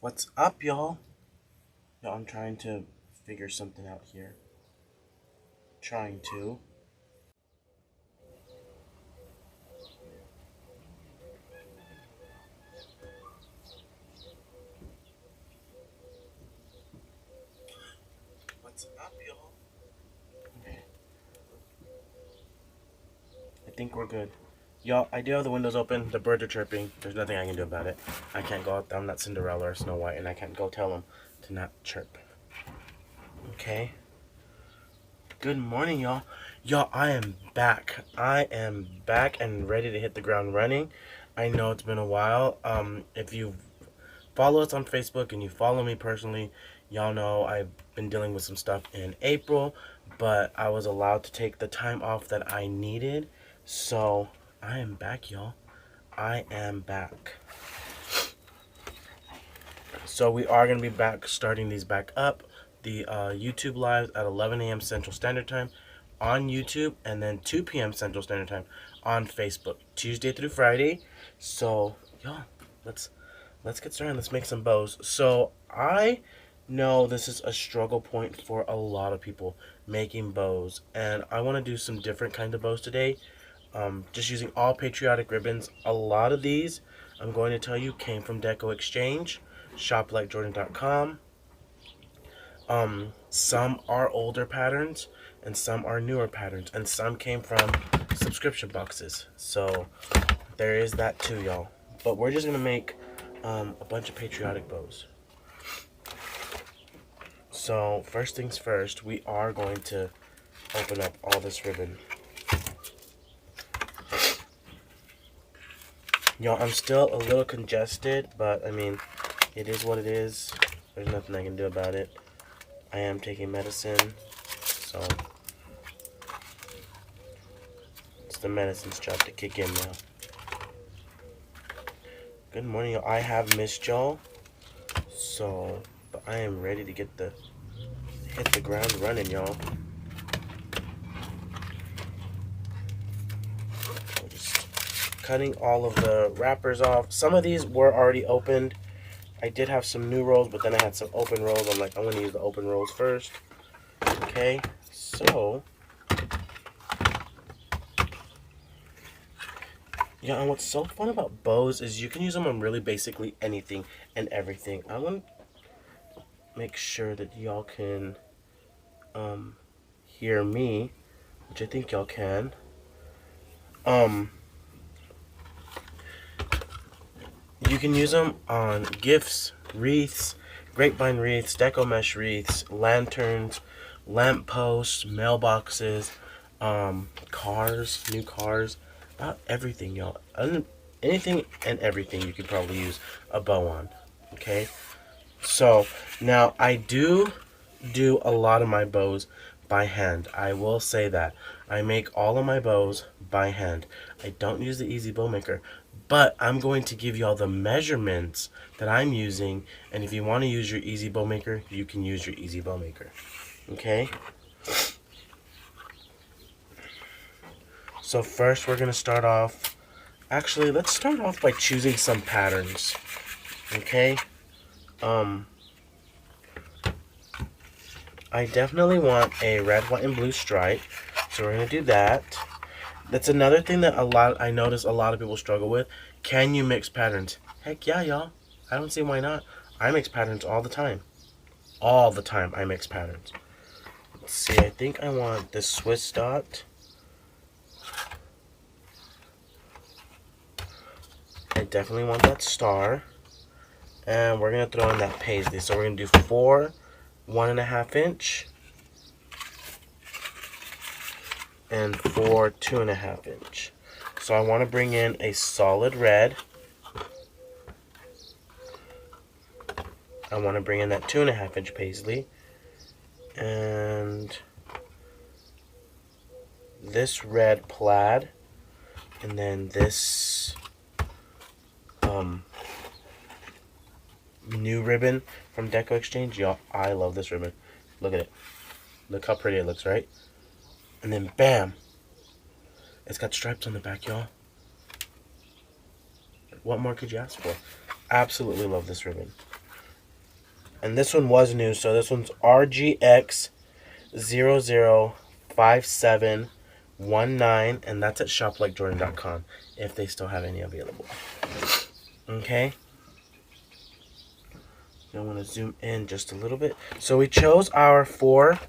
What's up, y'all? I'm trying to figure something out here. Trying to. What's up, y'all? Okay. I think we're good. Y'all, I do have the windows open. The birds are chirping. There's nothing I can do about it. I can't go out there. I'm not Cinderella or Snow White, and I can't go tell them to not chirp. Okay? Good morning, y'all. Y'all, I am back. I am back and ready to hit the ground running. I know it's been a while. If you follow us on Facebook and you follow me personally, y'all know I've been dealing with some stuff in April, but I was allowed to take the time off that I needed. So I am back, y'all. I am back. So we are going to be back, starting these back up. The YouTube lives at 11 a.m. Central Standard Time on YouTube, and then 2 p.m. Central Standard Time on Facebook, Tuesday through Friday. So, y'all, let's get started. Let's make some bows. So, I know this is a struggle point for a lot of people making bows, and I want to do some different kind of bows today. Just using all patriotic ribbons. A lot of these, I'm going to tell you, came from DecoExchange, shoplikejordan.com. Some are older patterns, and some are newer patterns, and some came from subscription boxes. So there is that too, y'all. But we're just gonna make a bunch of patriotic bows. So first things first, we are going to open up all this ribbon. Y'all, I'm still a little congested, but I mean, it is what it is. There's nothing I can do about it. I am taking medicine, so it's the medicine's job to kick in now. Good morning, y'all. I have missed y'all, so but I am ready to hit the ground running, y'all. I'm just cutting all of the wrappers off. Some of these were already opened. I did have some new rolls, but then I had some open rolls. I'm like, I'm gonna use the open rolls first. Okay, so yeah, and what's so fun about bows is you can use them on really basically anything and everything. I want to make sure that y'all can hear me, which I think y'all can. You can use them on gifts, wreaths, grapevine wreaths, deco mesh wreaths, lanterns, lamp posts, mailboxes, cars, new cars, about everything, y'all. Anything and everything you could probably use a bow on. Okay, so now I do a lot of my bows by hand. I will say that I make all of my bows by hand. I don't use the Easy Bow Maker, but I'm going to give y'all the measurements that I'm using, and if you want to use your Easy Bow Maker, you can use your Easy Bow Maker. Okay? So first we're going to start off, actually let's start off by choosing some patterns. Okay? I definitely want a red, white, and blue stripe, so we're going to do that. That's another thing that I notice a lot of people struggle with. Can you mix patterns? Heck yeah, y'all. I don't see why not. I mix patterns all the time. All the time I mix patterns. Let's see, I think I want this Swiss dot. I definitely want that star. And we're going to throw in that paisley. So we're going to do 4 1.5 inch. And 4 2.5 inch. So I want to bring in a solid red. I want to bring in that 2.5 inch paisley. And this red plaid. And then this new ribbon from DecoExchange. Y'all, I love this ribbon. Look at it. Look how pretty it looks, right? And then bam! It's got stripes on the back, y'all. What more could you ask for? Absolutely love this ribbon. And this one was new, so this one's RGX 005719, and that's at shoplikejordan.com if they still have any available. Okay. I want to zoom in just a little bit. So we chose our 4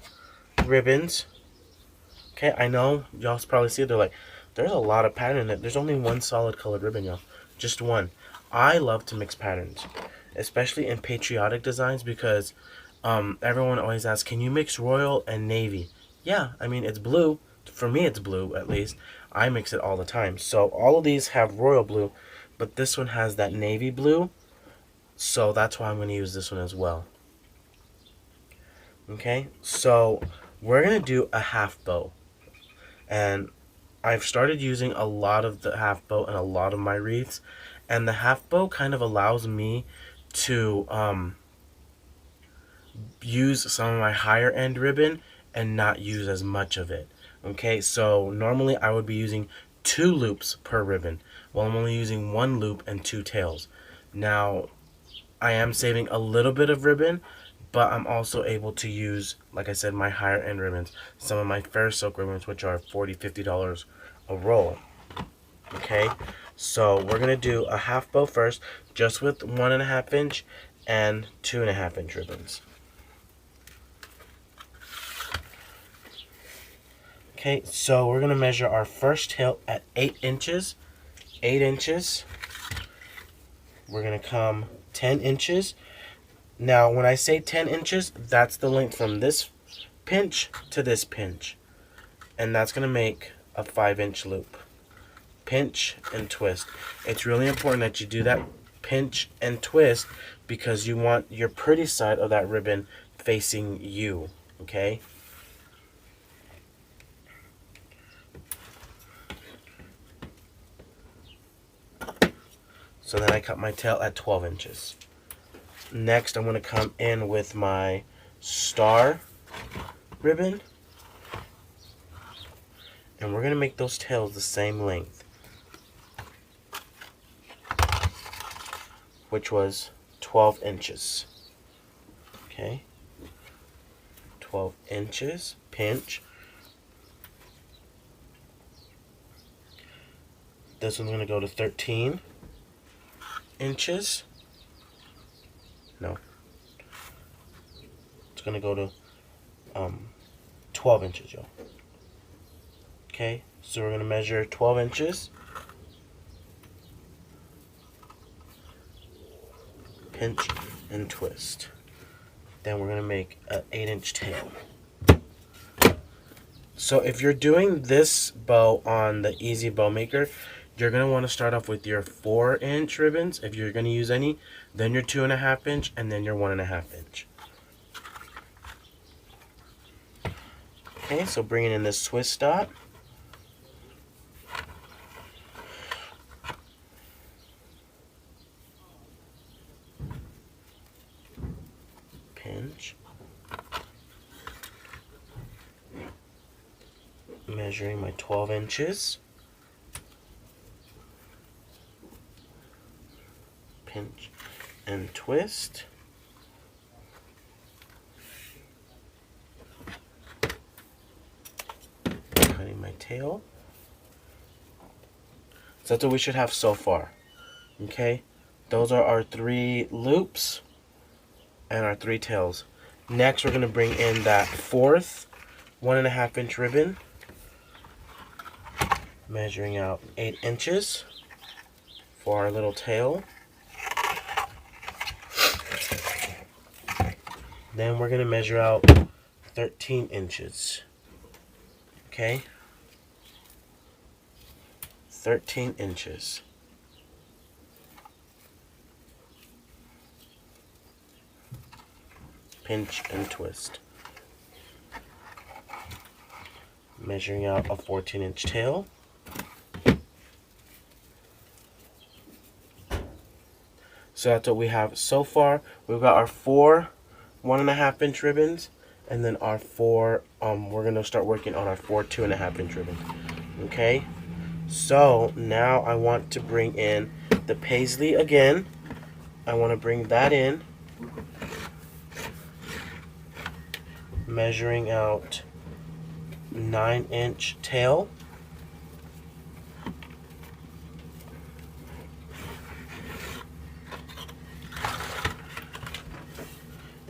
ribbons. Okay, I know y'all probably see it. They're like, there's a lot of pattern in it. There's only one solid colored ribbon, y'all. Just one. I love to mix patterns, especially in patriotic designs, because everyone always asks, can you mix royal and navy? Yeah, I mean, it's blue. For me, it's blue, at least. I mix it all the time. So all of these have royal blue, but this one has that navy blue. So that's why I'm going to use this one as well. Okay, so we're going to do a half bow. And I've started using a lot of the half bow and a lot of my wreaths. And the half bow kind of allows me to use some of my higher end ribbon and not use as much of it. Okay, so normally I would be using 2 loops per ribbon. Well, I'm only using 1 loop and 2 tails. Now, I am saving a little bit of ribbon, but I'm also able to use, like I said, my higher end ribbons. Some of my fair silk ribbons, which are $40, $50 a roll. Okay, so we're going to do a half bow first, just with 1.5 inch and 2.5 inch ribbons. Okay, so we're going to measure our first tail at 8 inches. 8 inches. We're going to come 10 inches. Now, when I say 10 inches, that's the length from this pinch to this pinch. And that's going to make a 5-inch loop. Pinch and twist. It's really important that you do that pinch and twist because you want your pretty side of that ribbon facing you. Okay? So then I cut my tail at 12 inches. Next, I'm going to come in with my star ribbon. And we're going to make those tails the same length, which was 12 inches. Okay. 12 inches, pinch. This one's going to go to 13 inches. No. It's going to go to 12 inches, y'all. Okay, so we're going to measure 12 inches. Pinch and twist. Then we're going to make an 8-inch tail. So if you're doing this bow on the Easy Bow Maker, you're going to want to start off with your 4-inch ribbons, if you're going to use any, then your 2.5 inch, and then your 1.5 inch. Okay, so bringing in this twist dot. Pinch. Measuring my 12 inches. Pinch and twist. Cutting my tail. So that's what we should have so far. Okay, those are our 3 loops and our 3 tails. Next, we're going to bring in that 4th 1.5 inch ribbon, measuring out 8 inches for our little tail. Then we're going to measure out 13 inches. Okay? 13 inches. Pinch and twist. Measuring out a 14-inch tail. So that's what we have so far. We've got our 4 1.5 inch ribbons, and then our 4, we're going to start working on our 4 2.5 inch ribbons. Okay? So now I want to bring in the paisley again. I want to bring that in. measuring out 9-inch tail.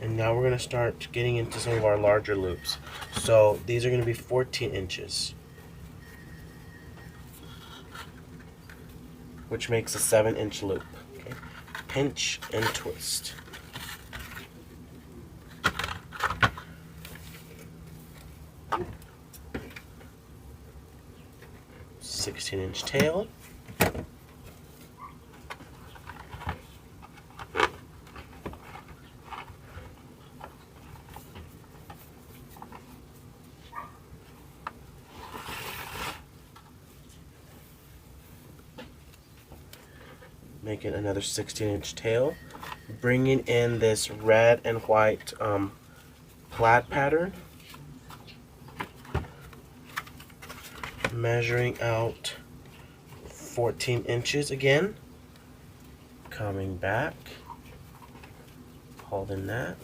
And now we're going to start getting into some of our larger loops. So these are going to be 14 inches, which makes a 7-inch loop. Okay. Pinch and twist. "16-inch tail." Making another 16-inch tail, bringing in this red and white plaid pattern, measuring out 14 inches again, coming back, holding that,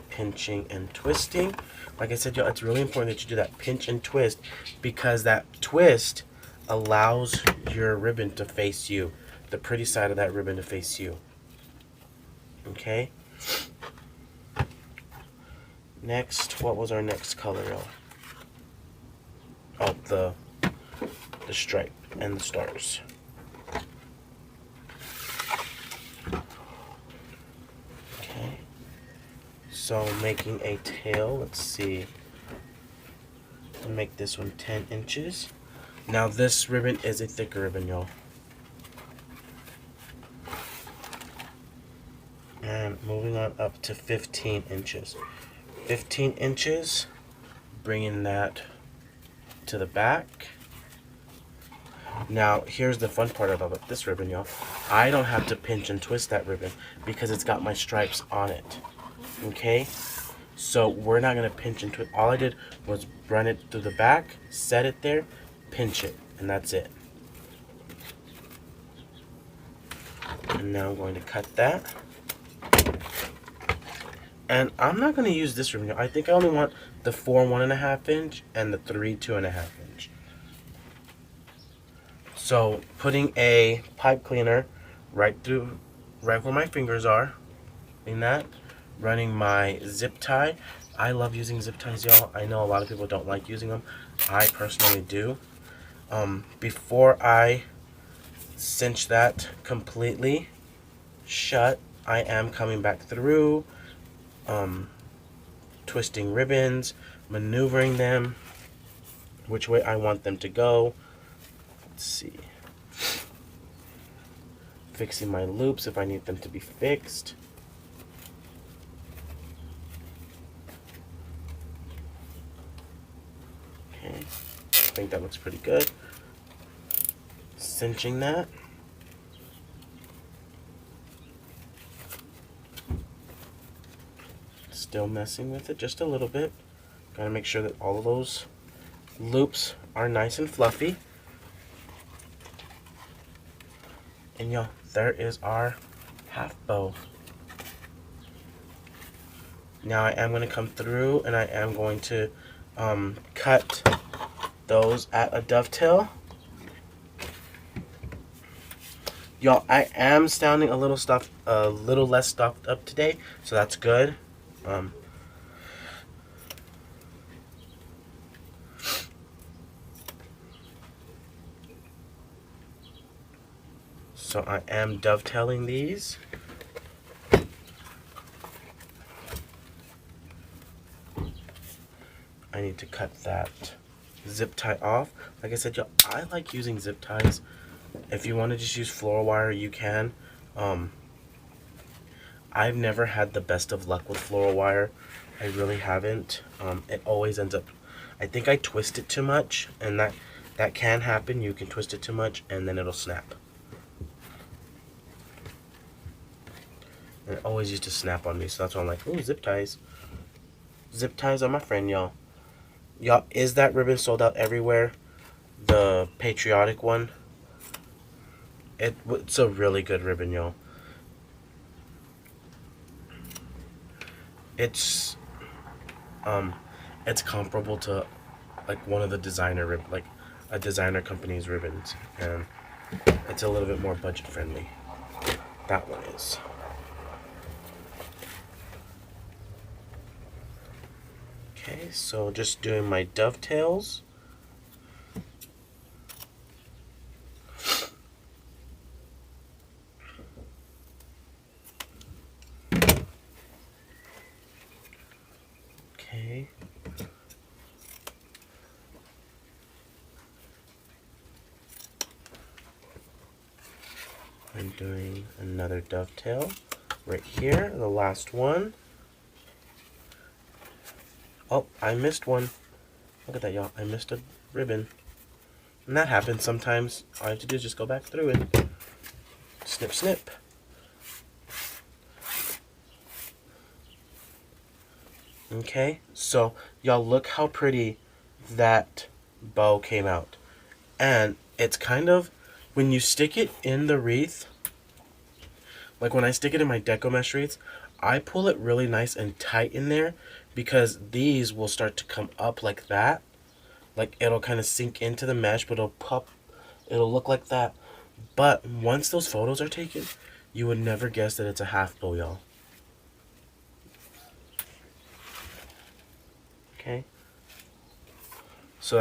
pinching and twisting. Like I said, y'all, it's really important that you do that pinch and twist, because that twist allows your ribbon to face you, the pretty side of that ribbon to face you. Okay. Next, what was our next color, y'all? Oh, the stripe and the stars. Okay. So making a tail, let's see. I'll make this one 10 inches. Now this ribbon is a thicker ribbon, y'all. And moving on up to 15 inches. 15 inches, bringing that to the back. Now, here's the fun part about this ribbon, y'all. I don't have to pinch and twist that ribbon because it's got my stripes on it. Okay? So we're not going to pinch and twist. All I did was run it through the back, set it there, pinch it, and that's it. And now I'm going to cut that. And I'm not going to use this ribbon. I think I only want the 4 1.5 inch and the 3 2.5 inch. So putting a pipe cleaner right where my fingers are, in that, running my zip tie. I love using zip ties, y'all. I know a lot of people don't like using them. I personally do. Before I cinch that completely shut, I am coming back through, twisting ribbons, maneuvering them which way I want them to go. Let's see. Fixing my loops if I need them to be fixed. Okay, I think that looks pretty good. Cinching that. Still messing with it just a little bit. Gotta make sure that all of those loops are nice and fluffy. And y'all, there is our half bow. Now I am going to come through and I am going to cut those at a dovetail. Y'all, I am sounding a little less stuffed up today, so that's good. So I am dovetailing these. I need to cut that zip tie off. Like I said, y'all, I like using zip ties. If you want to just use floral wire, you can. I've never had the best of luck with floral wire. I really haven't. It always ends up, I think I twist it too much, and that can happen. You can twist it too much and then it'll snap. And it always used to snap on me, so that's why I'm like, ooh, zip ties. Zip ties are my friend, y'all. Y'all, is that ribbon sold out everywhere? The Patriotic one? It's a really good ribbon, y'all. it's comparable to like one of the like a designer company's ribbons, and it's a little bit more budget friendly. That one is. Okay, so just doing my dovetails. Okay. I'm doing another dovetail right here, the last one. Oh, I missed one. Look at that, y'all. I missed a ribbon. And that happens sometimes. All I have to do is just go back through it. Snip, snip. Okay, so y'all look how pretty that bow came out. And it's kind of, when you stick it in the wreath, like when I stick it in my deco mesh wreaths, I pull it really nice and tight in there, because these will start to come up like that. Like it'll kind of sink into the mesh, but it'll look like that. But once those photos are taken, you would never guess that it's a half bow, y'all. Okay. So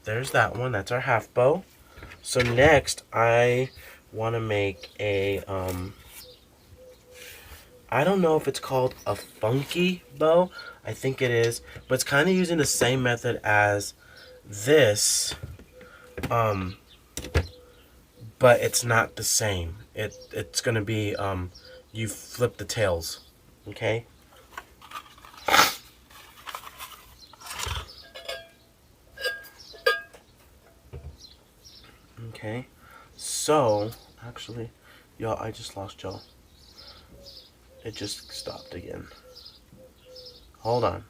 there's that one. That's our half bow. So next I want to make a I don't know if it's called a funky bow. I think it is, but it's kind of using the same method as this, but it's not the same. It's gonna be you flip the tails, okay? Okay, so actually, y'all, I just lost y'all. It just stopped again. Hold on.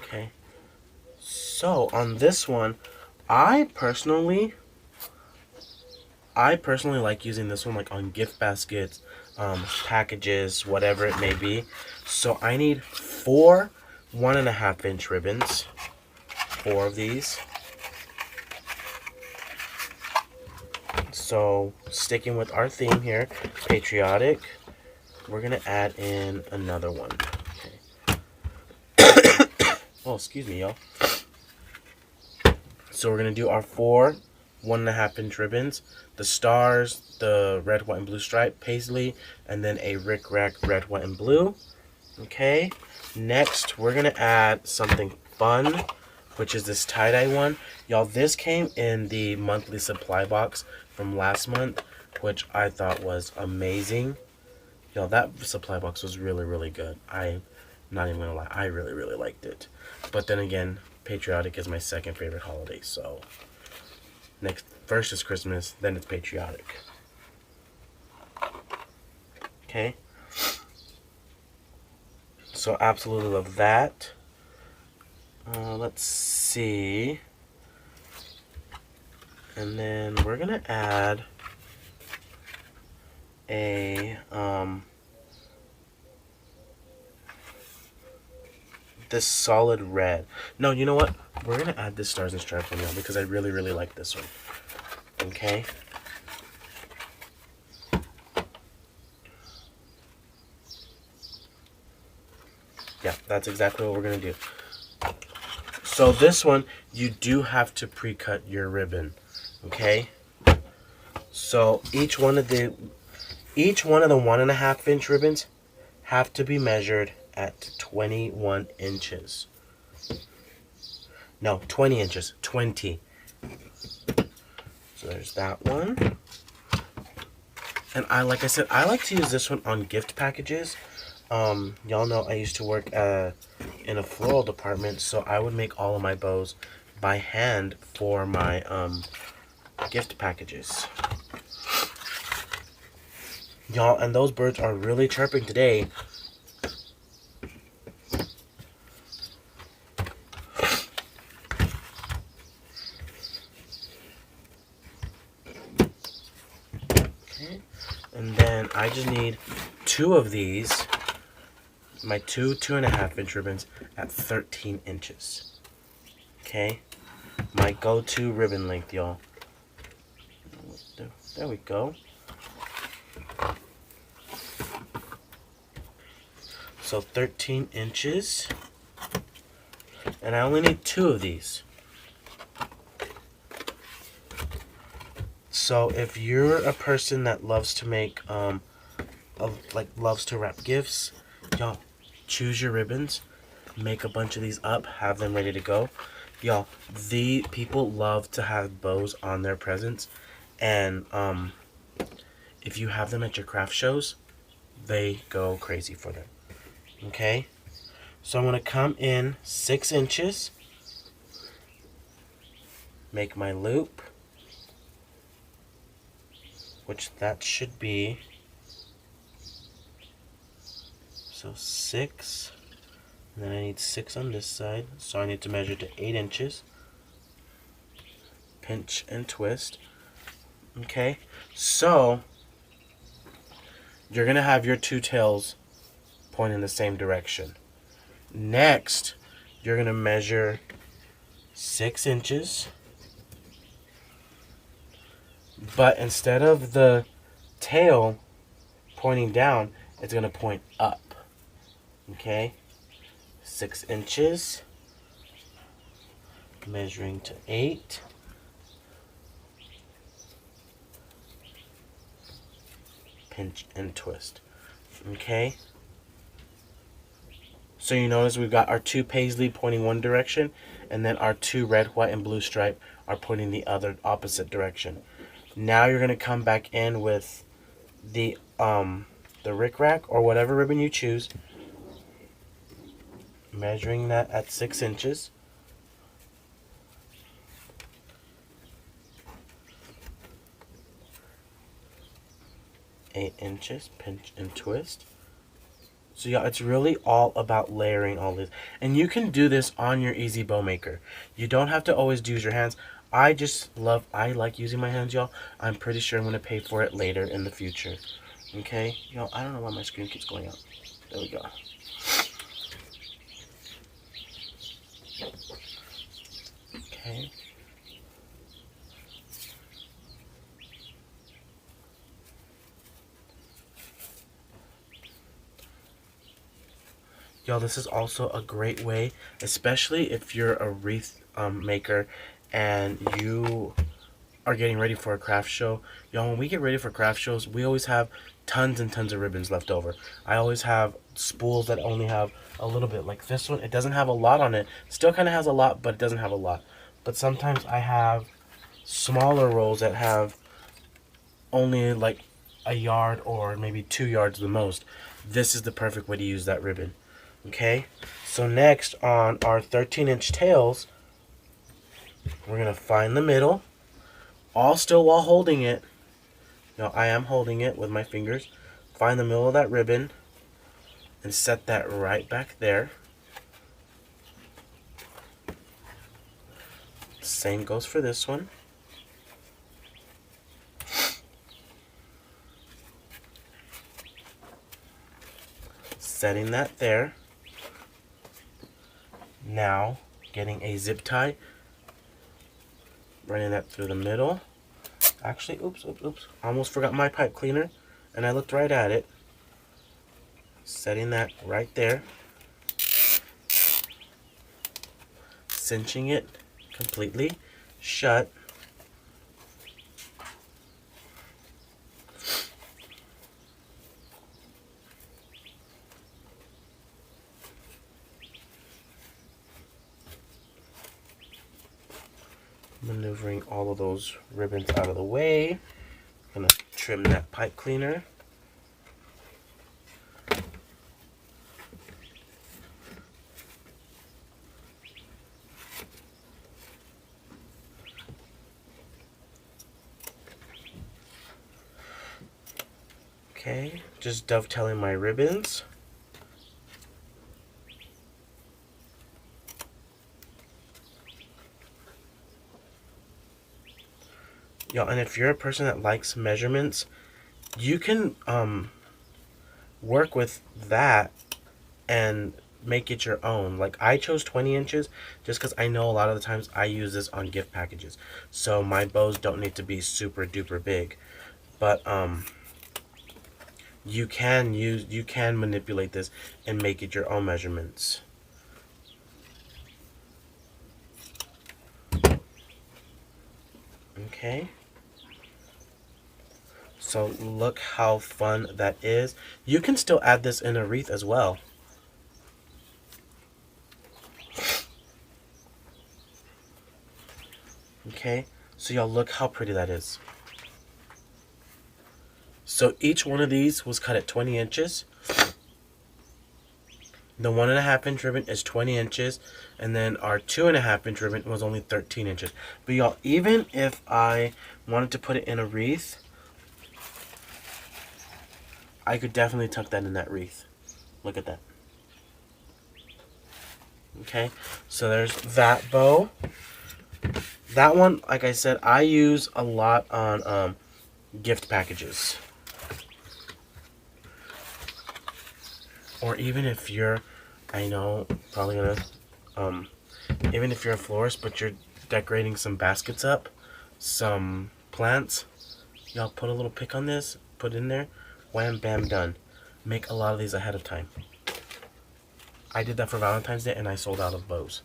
Okay. So on this one, I personally like using this one like on gift baskets, packages, whatever it may be. So I need 4 1.5-inch ribbons. 4 of these. So sticking with our theme here, patriotic, we're gonna add in another one. Okay. Oh, excuse me, y'all. So we're gonna do our 4 1.5-inch ribbons, the stars, the red, white, and blue stripe paisley, and then a Rick Rack red, white, and blue. Okay. Next, we're gonna add something fun, which is this tie-dye one. Y'all, this came in the monthly supply box from last month, which I thought was amazing. Y'all, that supply box was really, really good. I'm not even gonna lie, I really, really liked it. But then again, patriotic is my second favorite holiday, so first is Christmas, then it's patriotic. Okay. So absolutely love that. Let's see. And then we're gonna add a this solid red. No, you know what? We're gonna add this stars and stripes one now because I really, really like this one. Okay. Yeah, that's exactly what we're gonna do. So this one, you do have to pre-cut your ribbon, okay? So each one of the 1.5-inch ribbons have to be measured at 21 inches. No, 20 inches. 20. So there's that one. And like I said, I like to use this one on gift packages. Y'all know I used to work in a floral department, so I would make all of my bows by hand for my gift packages. Y'all, and those birds are really chirping today. I just need 2 of these, my 2.5 inch ribbons at 13 inches. Okay, my go-to ribbon length, y'all. There we go. So 13 inches, and I only need 2 of these. So if you're a person that loves to make, loves to wrap gifts, y'all, choose your ribbons, make a bunch of these up, have them ready to go. Y'all, the people love to have bows on their presents, and if you have them at your craft shows, they go crazy for them. Okay, so I'm going to come in 6 inches, make my loop, which that should be, so 6, and then I need 6 on this side, so I need to measure to 8 inches, pinch and twist. Okay, so you're going to have your 2 tails point in the same direction. Next, you're going to measure 6 inches, but instead of the tail pointing down, it's going to point up. Okay, 6 inches, measuring to 8. Pinch and twist. Okay, so you notice we've got our 2 paisley pointing one direction, and then our 2 red, white, and blue stripe are pointing the other opposite direction. Now you're going to come back in with the rickrack or whatever ribbon you choose, measuring that at 6 inches. Eight inches, pinch and twist. So yeah, it's really all about layering all this. And you can do this on your Easy Bow Maker. You don't have to always use your hands. I like using my hands, y'all. I'm pretty sure I'm going to pay for it later in the future. Okay? Y'all, I don't know why my screen keeps going out. There we go. Okay. Y'all, this is also a great way, especially if you're a wreath maker and you are getting ready for a craft show. Y'all, when we get ready for craft shows, we always have tons and tons of ribbons left over. I always have spools that only have a little bit. Like this one, it doesn't have a lot on it. Still kind of has a lot, but it doesn't have a lot. But sometimes I have smaller rolls that have only like a yard or maybe 2 yards the most. This is the perfect way to use that ribbon. Okay, so next on our 13-inch tails, we're going to find the middle, all still while holding it. Now I am holding it with my fingers. Find the middle of that ribbon and set that right back there. Same goes for this one. Setting that there. Now, getting a zip tie, running that through the middle. Actually, oops. Almost forgot my pipe cleaner, and I looked right at it. Setting that right there. Cinching it completely shut. Maneuvering all of those ribbons out of the way. I'm going to trim that pipe cleaner. Okay, just dovetailing my ribbons. Y'all, and if you're a person that likes measurements, you can work with that and make it your own. Like I chose 20 inches just because I know a lot of the times I use this on gift packages. So my bows don't need to be super duper big. But you can manipulate this and make it your own measurements. Okay. So look how fun that is. You can still add this in a wreath as well. Okay, so y'all look how pretty that is. So each one of these was cut at 20 inches. The 1.5 inch ribbon is 20 inches, and then our 2.5 inch ribbon was only 13 inches. But y'all, even if I wanted to put it in a wreath, I could definitely tuck that in that wreath. Look at that. Okay, so there's that bow. That one, like I said, I use a lot on gift packages. Or even if you're, I know, probably gonna, even if you're a florist, but you're decorating some baskets up, some plants, y'all put a little pick on this, put it in there, wham, bam, done. Make a lot of these ahead of time. I did that for Valentine's Day and I sold out of bows.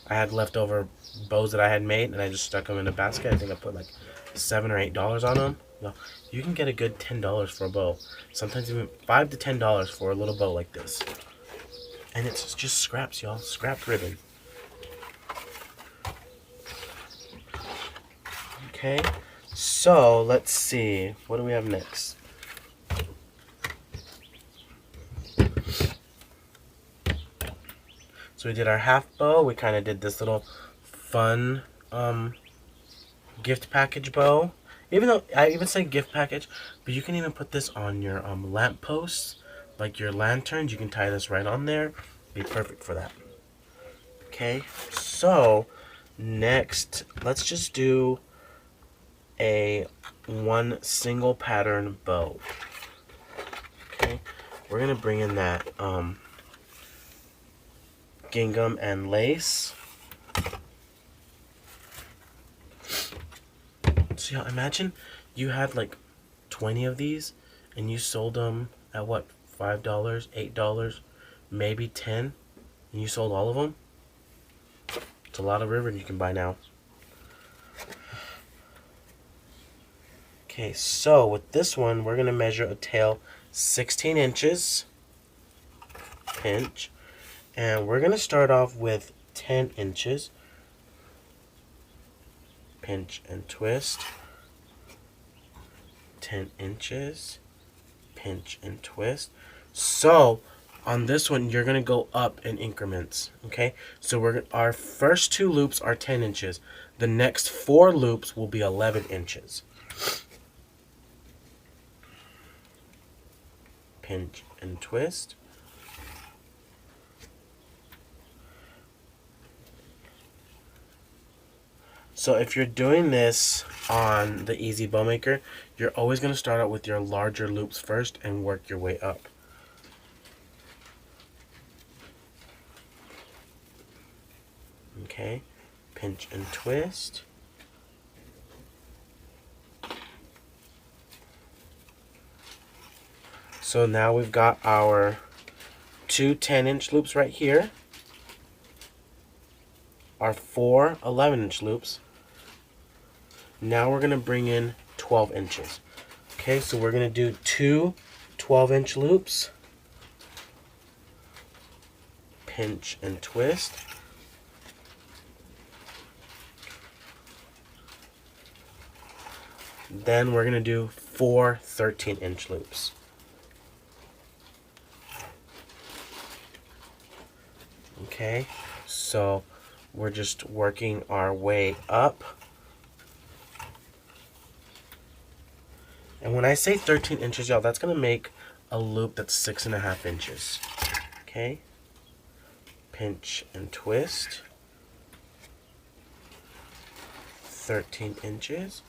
I had leftover bows that I had made and I just stuck them in a basket. I think I put like $7 or $8 on them. You can get a good $10 for a bow. Sometimes even $5 to $10 for a little bow like this. And it's just scraps, y'all. Scrapped ribbon. Okay, so let's see. What do we have next? So we did our half bow. We kind of did this little fun gift package bow. Even though I even say gift package, but you can even put this on your lamp posts, like your lanterns. You can tie this right on there. Be perfect for that. Okay, so next, let's just do a one single pattern bow. Okay, we're gonna bring in that gingham and lace. So yeah, imagine you had like 20 of these and you sold them at what, $5, $8, maybe 10, and you sold all of them. It's a lot of ribbon you can buy now. Okay, so with this one, we're gonna measure a tail 16 inches, pinch, and we're gonna start off with 10 inches, pinch and twist, 10 inches, pinch and twist. So on this one, you're gonna go up in increments. Okay, so our first 2 loops are 10 inches. The next 4 loops will be 11 inches. Pinch and twist. So if you're doing this on the Easy Bow Maker, you're always going to start out with your larger loops first and work your way up. Okay, pinch and twist. So now we've got our 2 10-inch loops right here, our 4 11-inch loops. Now we're going to bring in 12 inches. Okay, so we're going to do 2 12-inch loops, pinch and twist. Then we're going to do 4 13-inch loops. Okay, so we're just working our way up. And when I say 13 inches, y'all, that's going to make a loop that's 6.5 inches. Okay, pinch and twist. 13 inches,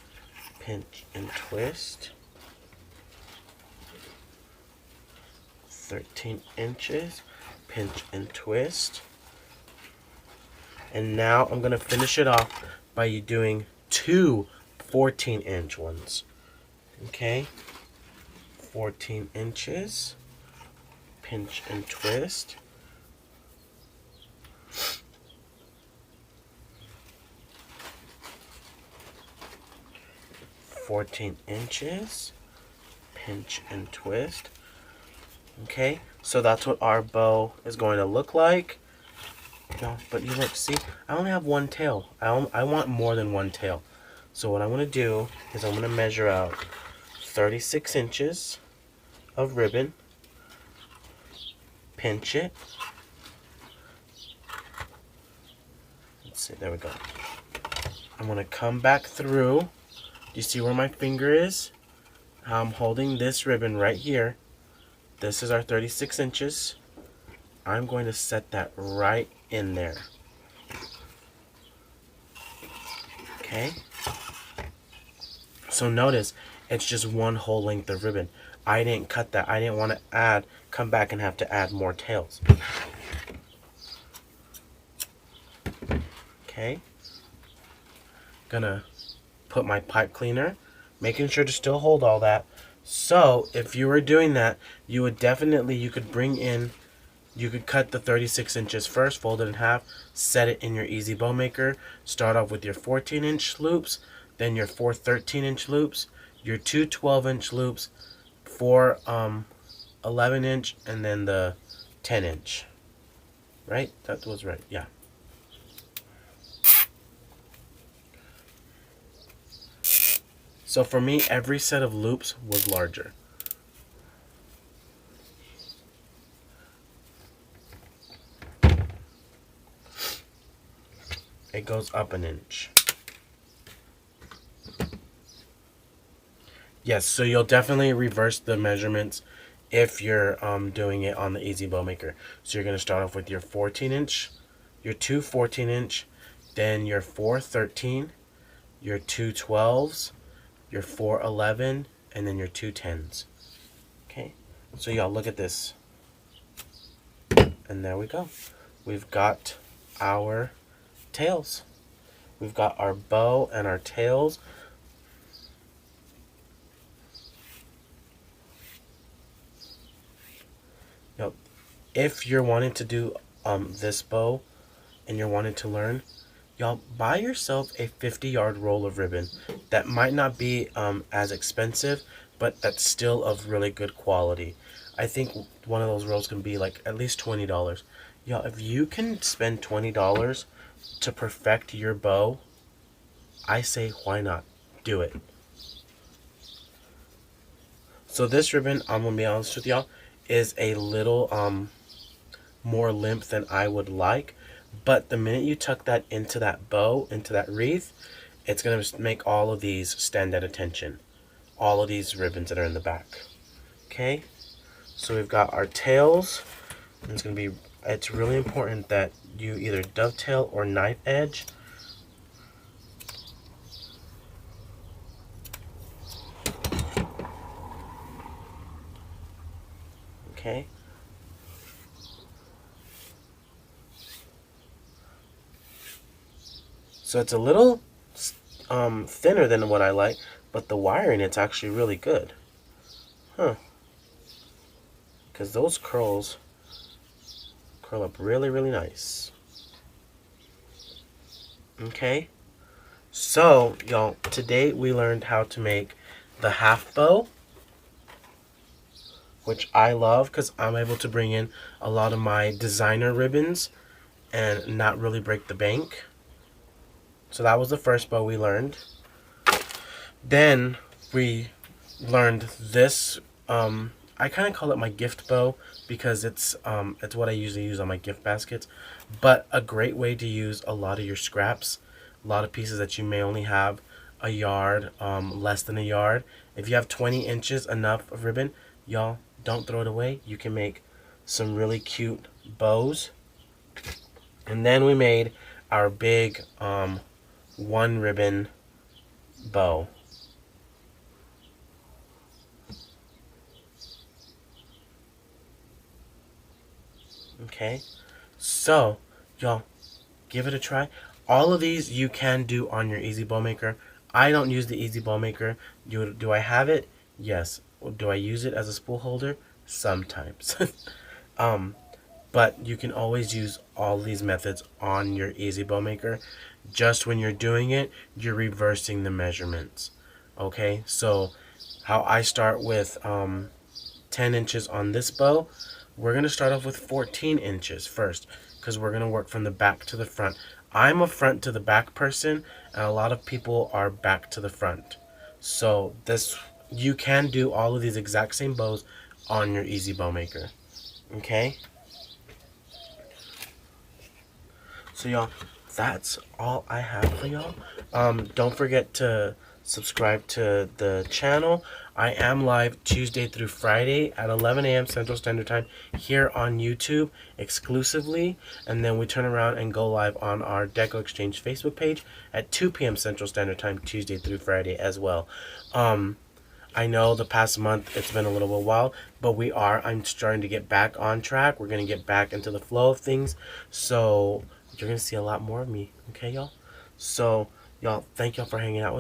pinch and twist. 13 inches, pinch and twist. And now I'm going to finish it off by doing two 14-inch ones. Okay, 14 inches, pinch and twist. $14, pinch and twist. Okay, so that's what our bow is going to look like. No, but you look, see, I only have one tail. I want more than one tail. So what I'm going to do is I'm going to measure out 36 inches of ribbon, pinch it. Let's see, there we go. I'm going to come back through. You see where my finger is? I'm holding this ribbon right here. This is our 36 inches. I'm going to set that right in there. Okay? So notice, it's just one whole length of ribbon. I didn't cut that. I didn't want to come back and have to add more tails. Okay? Gonna put my pipe cleaner, making sure to still hold all that. So if you were doing that, you would definitely, you could cut the 36 inches first, fold it in half, set it in your easy bow maker, start off with your 14-inch loops, then your 4 13-inch loops, your 2 12-inch loops, 4 11-inch, and then the 10-inch. Right? That was right, yeah. So for me, every set of loops was larger. It goes up an inch. Yes, so you'll definitely reverse the measurements if you're doing it on the Easy Bow Maker. So you're going to start off with your 14-inch, your 2 14-inch, then your 4 13, your 2 12s, your 4 11, and then your 2 10s. Okay, so y'all look at this. And there we go. We've got our tails. We've got our bow and our tails. Now, if you're wanting to do this bow and you're wanting to learn, y'all buy yourself a 50-yard roll of ribbon. That might not be as expensive, but that's still of really good quality. I think one of those rolls can be like at least $20. Y'all, if you can spend $20 to perfect your bow, I say why not? Do it. So this ribbon, I'm gonna be honest with y'all, is a little more limp than I would like, but the minute you tuck that into that bow, into that wreath, it's gonna make all of these stand at attention. All of these ribbons that are in the back. Okay, so we've got our tails. And it's really important that you either dovetail or knife edge. Okay. So it's a little thinner than what I like, but the wiring, it's actually really good. Huh. Because those curl up really, really nice. Okay. So, y'all, today we learned how to make the half bow, which I love because I'm able to bring in a lot of my designer ribbons and not really break the bank. So that was the first bow we learned. Then we learned this. I kind of call it my gift bow because it's what I usually use on my gift baskets. But a great way to use a lot of your scraps, a lot of pieces that you may only have a yard, less than a yard. If you have 20 inches enough of ribbon, y'all, don't throw it away. You can make some really cute bows. And then we made our big one ribbon bow. Okay, so y'all, give it a try. All of these you can do on your Easy Bow Maker. I don't use the Easy Bow Maker. Do I have it? Yes. Do I use it as a spool holder? Sometimes. um, but you can always use all these methods on your Easy Bow Maker. Just when you're doing it, you're reversing the measurements. Okay, so how I start with 10 inches on this bow, we're going to start off with 14 inches first because we're going to work from the back to the front. I'm a front to the back person, and a lot of people are back to the front. So this, you can do all of these exact same bows on your Easy Bow Maker. Okay? So y'all, that's all I have for y'all. Don't forget to subscribe to the channel. I am live Tuesday through Friday at 11 a.m. Central Standard Time here on YouTube exclusively, and then we turn around and go live on our DecoExchange Facebook page at 2 p.m. Central Standard Time Tuesday through Friday as well. I know the past month it's been a little bit wild, but I'm starting to get back on track. We're going to get back into the flow of things. So you're going to see a lot more of me. Okay, y'all? So, y'all, thank y'all for hanging out with me.